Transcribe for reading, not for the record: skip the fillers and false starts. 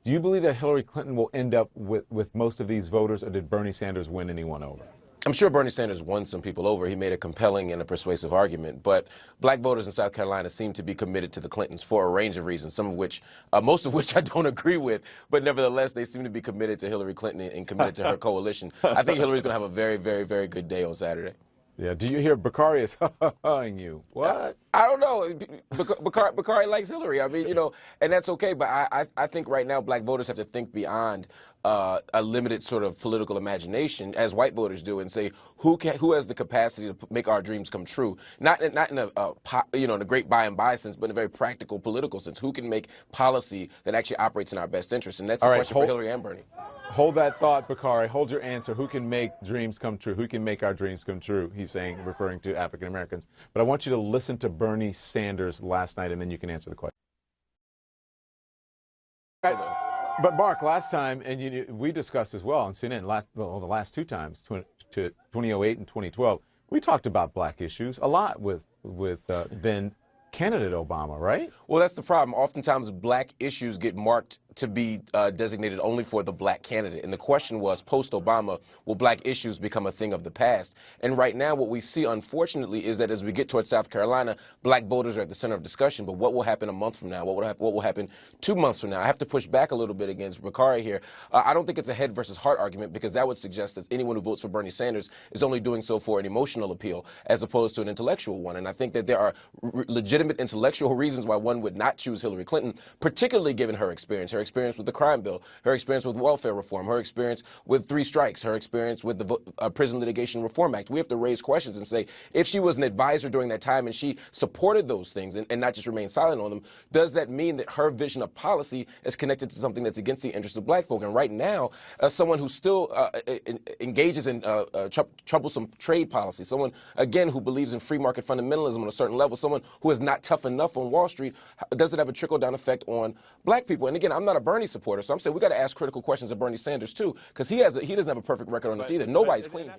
Do you believe that Hillary Clinton will end up with most of these voters, or did Bernie Sanders win anyone over? I'm sure Bernie Sanders won some people over. He made a compelling and a persuasive argument. But black voters in South Carolina seem to be committed to the Clintons for a range of reasons, some of which, most of which I don't agree with. But nevertheless, they seem to be committed to Hillary Clinton and committed to her coalition. I think Hillary's going to have a very, very, very good day on Saturday. Yeah. Do you hear Bakari is ha-ha-haing you? What? I don't know. Bakari likes Hillary. I mean, you know, and that's okay. But I think right now black voters have to think beyond a limited sort of political imagination, as white voters do, and say who has the capacity to make our dreams come true. Not in a great by and by sense, but in a very practical political sense. Who can make policy that actually operates in our best interest? And that's a question for Hillary and Bernie. Hold that thought, Bakari. Hold your answer. Who can make dreams come true? Who can make our dreams come true? He's saying, referring to African Americans. But I want you to listen to Bernie Sanders last night, and then you can answer the question. But Marc, last time, and we discussed as well on CNN, the last two times, 2008 and 2012, we talked about black issues a lot with then candidate Obama, right? Well, that's the problem. Oftentimes, black issues get marked to be designated only for the black candidate. And the question was, post-Obama, will black issues become a thing of the past? And right now, what we see, unfortunately, is that as we get towards South Carolina, black voters are at the center of discussion. But what will happen a month from now? What will happen 2 months from now? I have to push back a little bit against Bakari here. I don't think it's a head versus heart argument, because that would suggest that anyone who votes for Bernie Sanders is only doing so for an emotional appeal as opposed to an intellectual one. And I think that there are legitimate intellectual reasons why one would not choose Hillary Clinton, particularly given her experience with the crime bill, her experience with welfare reform, her experience with 3 strikes, her experience with the Prison Litigation Reform Act. We have to raise questions and say, if she was an advisor during that time and she supported those things and not just remain silent on them, does that mean that her vision of policy is connected to something that's against the interests of black folk? And right now, someone who still engages in troublesome trade policy, someone, again, who believes in free market fundamentalism on a certain level, someone who is not tough enough on Wall Street, does it have a trickle-down effect on black people? And again, I'm not a Bernie supporter, so I'm saying we got to ask critical questions of Bernie Sanders too, because he doesn't have a perfect record on this either. Nobody's clean here.